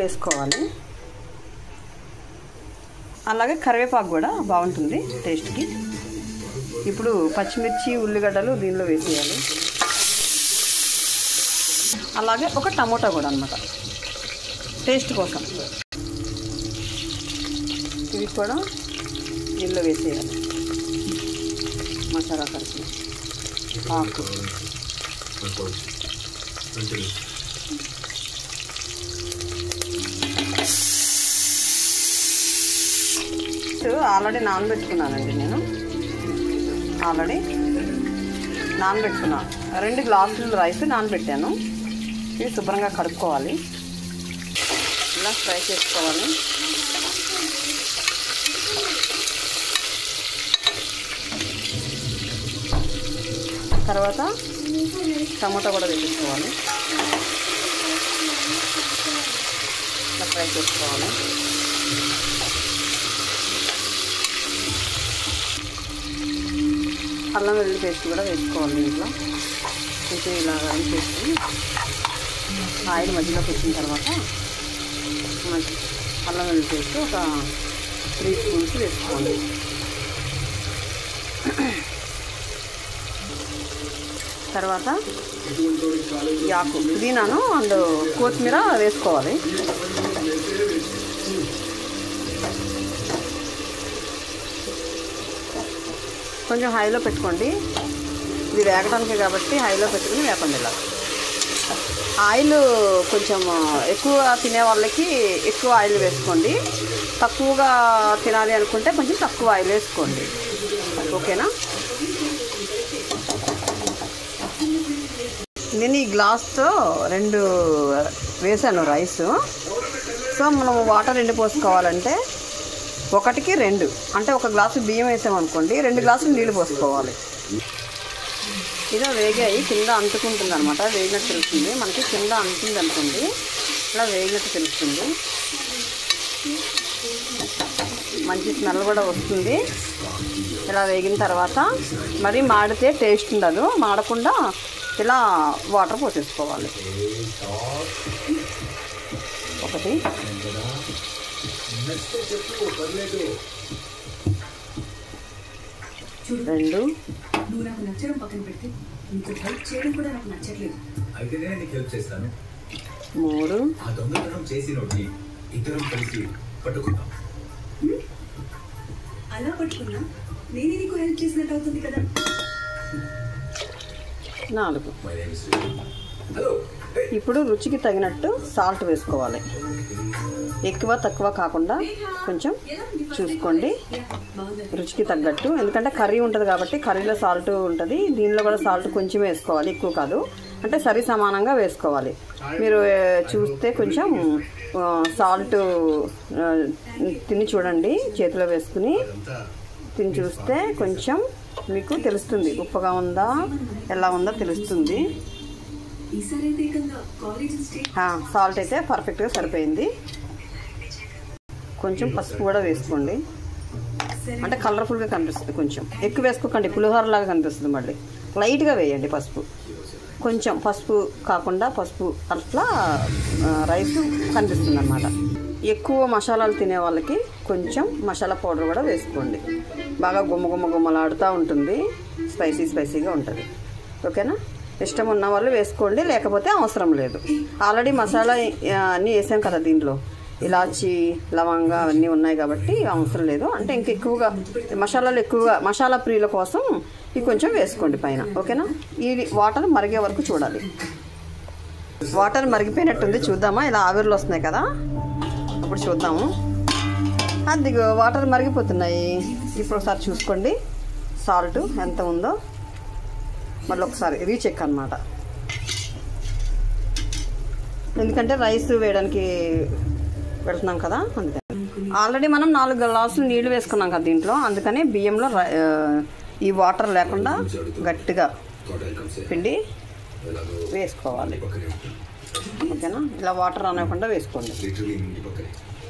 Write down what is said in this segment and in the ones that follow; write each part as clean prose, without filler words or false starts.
వేసుకోవాలి. అలాగే కరివేపాకు కూడా బాగుంటుంది టేస్ట్కి. ఇప్పుడు పచ్చిమిర్చి ఉల్లిగడ్డలు దీనిలో వేసేయాలి. అలాగే ఒక టమోటా కూడా అన్నమాట టేస్ట్ కోసం. ఇవి కూడా దీనిలో వేసేయాలి. మసాలా కలిపి ఆకు ఆల్రెడీ నానబెట్టుకున్నానండి. నేను ఆల్రెడీ నానబెట్టుకున్నాను. 2 గ్లాసులు రైస్ నానబెట్టాను. ఇవి శుభ్రంగా కడుక్కోవాలి. ఇలా ఫ్రై చేసుకోవాలి. తర్వాత టమాటా కూడా వేసుకోవాలి. ఇలా ఫ్రై చేసుకోవాలి. అల్లం వెల్లుల్లి పేస్ట్ కూడా వేసుకోవాలి. దీంట్లో కొంచెం ఇలా రెడీ చేసుకుని ఆయిల్ మధ్యలోకి వచ్చిన తర్వాత అల్లం వెల్లుల్లి పేస్ట్ ఒక 3 స్పూన్స్ వేసుకోండి. తర్వాత యాకు పుదీనాను అండ్ కొత్తిమీర వేసుకోవాలి. కొంచెం హైలో పెట్టుకోండి. ఇది వేగడానికి కాబట్టి హైలో పెట్టుకుని వేపండి. ఇలా ఆయిల్ కొంచెం ఎక్కువ తినే వాళ్ళకి ఎక్కువ ఆయిల్ వేసుకోండి. తక్కువగా తినాలి అనుకుంటే కొంచెం తక్కువ ఆయిల్ వేసుకోండి. ఓకేనా? నేను ఈ గ్లాస్తో 2 వేసాను రైస్. సో మనం వాటర్ 2 పోసుకోవాలంటే 1కి 2 అంటే 1 గ్లాసు బియ్యం వేసామనుకోండి 2 గ్లాసులు నీళ్ళు పోసుకోవాలి. ఇలా వేగాయి కింద అంటుకుంటుంది అనమాట. వేగినట్టు తెలుస్తుంది మనకి. కింద అంటుంది అనుకోండి, ఇలా వేగినట్టు తెలుస్తుంది. మంచి స్మెల్ కూడా వస్తుంది. ఇలా వేగిన తర్వాత మరి మాడితే టేస్ట్ ఉండదు. మాడకుండా ఇలా వాటర్ పోసేసుకోవాలి. 1 2 నువ్వు నాకు నచ్చడం పక్కన పెట్టి నీకు హెల్ప్ చేయడం కూడా నాకు నచ్చట్లేదు. అయితే నేను నీకు హెల్ప్ చేస్తాను. 3 ఆ దొంగతనం చేసినోడిని ఇద్దరం కలిసి పట్టుకుందాం. అలా పట్టుకున్నా నేనే నీకు హెల్ప్ చేసినట్టు అవుతుంది కదా. 4 హలో. ఇప్పుడు రుచికి తగినట్టు సాల్ట్ వేసుకోవాలి. ఎక్కువ తక్కువ కాకుండా కొంచెం చూసుకోండి రుచికి తగ్గట్టు. ఎందుకంటే కర్రీ ఉంటుంది కాబట్టి కర్రీలో సాల్ట్ ఉంటుంది. దీనిలో కూడా సాల్ట్ కొంచెం వేసుకోవాలి, ఎక్కువ కాదు. అంటే సరి సమానంగా వేసుకోవాలి. మీరు చూస్తే కొంచెం సాల్ట్ తిని చూడండి. చేతిలో వేసుకుని తిని చూస్తే కొంచెం మీకు తెలుస్తుంది ఉప్పుగా ఉందా ఎలా ఉందో తెలుస్తుంది. సాల్ట్ అయితే పర్ఫెక్ట్గా సరిపోయింది. కొంచెం పసుపు కూడా వేసుకోండి. అంటే కలర్ఫుల్గా కనిపిస్తుంది. కొంచెం ఎక్కువ వేసుకోకండి, పులిహోర లాగా కనిపిస్తుంది. మళ్ళీ లైట్గా వేయండి పసుపు. కొంచెం పసుపు కాకుండా పసుపు అట్లా రైస్ కనిపిస్తుంది అన్నమాట. ఎక్కువ మసాలాలు తినే వాళ్ళకి కొంచెం మసాలా పౌడర్ కూడా వేసుకోండి. బాగా గుమ్మలాడుతూ ఉంటుంది. స్పైసీగా ఉంటుంది. ఓకేనా? ఇష్టం ఉన్న వాళ్ళు వేసుకోండి, లేకపోతే అవసరం లేదు. ఆల్రెడీ మసాలా అన్నీ వేసాం కదా దీంట్లో. ఇలాచి లవంగా అవన్నీ ఉన్నాయి కాబట్టి అవసరం లేదు. అంటే ఇంకెక్కువగా మసాలా ప్రియుల కోసం ఇవి కొంచెం వేసుకోండి పైన. ఓకేనా? ఈ వాటర్ మరిగే వరకు చూడాలి. వాటర్ మరిగిపోయినట్టుంది. చూద్దామా? ఇలా ఆవిర్లు వస్తున్నాయి కదా, ఇప్పుడు చూద్దాము. అదిగో వాటర్ మరిగిపోతున్నాయి. ఇప్పుడు ఒకసారి చూసుకోండి సాల్ట్ ఎంత ఉందో. మళ్ళీ ఒకసారి రీచెక్ అన్నమాట. ఎందుకంటే రైస్ వేయడానికి పెడుతున్నాం కదా, అందుకని. ఆల్రెడీ మనం 4 గ్లాసులు నీళ్లు వేసుకున్నాం కదా దీంట్లో. అందుకని బియ్యంలో ఈ వాటర్ లేకుండా గట్టిగా పిండి వేసుకోవాలి. ఓకేనా? ఇలా వాటర్ అనకుండా వేసుకోండి.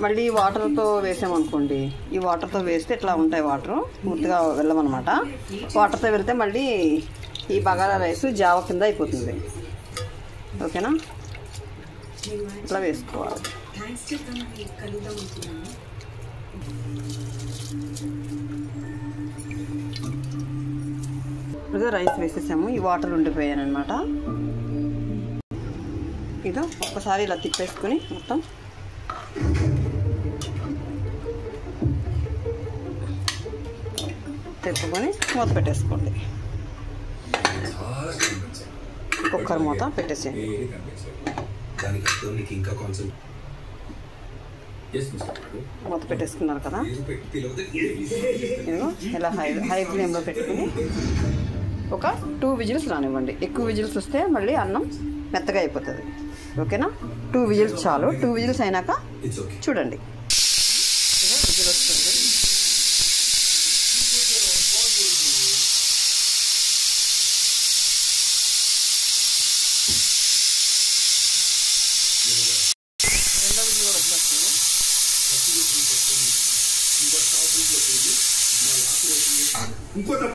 మళ్ళీ వాటర్తో వేసామనుకోండి, ఈ వాటర్తో వేస్తే ఇట్లా ఉంటాయి. వాటర్ పూర్తిగా వెళ్ళమన్నమాట. వాటర్తో వెళ్తే మళ్ళీ ఈ బగారా రైస్ జావ కింద అయిపోతుంది. ఓకేనా? ఇట్లా వేసుకోవాలి. థ్యాంక్స్ చెప్దామని కలుద్దాం అనుకున్నాను. ఇదిగో రైస్ వేసేసాము. ఈ వాటర్ ఉండిపోయాను అనమాట. ఇదో ఒక్కసారి ఇలా తిప్పేసుకొని మొత్తం తిప్పుకొని మూత పెట్టేసుకోండి. కుక్కర్ మూత పెట్టేసేయండి. మూత పెట్టేసుకున్నారు కదా. ఇదిగో ఇలా హై ఫ్లేమ్లో పెట్టుకుని ఒక 2 విజిల్స్ రానివ్వండి. ఎక్కువ విజిల్స్ వస్తే మళ్ళీ అన్నం మెత్తగా అయిపోతుంది. ఓకేనా? 2 విజిల్స్ చాలు. 2 విజిల్స్ అయినాక చూడండి. విజిల్ వస్తుంది. రెండో విజిల్ కూడా వచ్చేస్తుంది.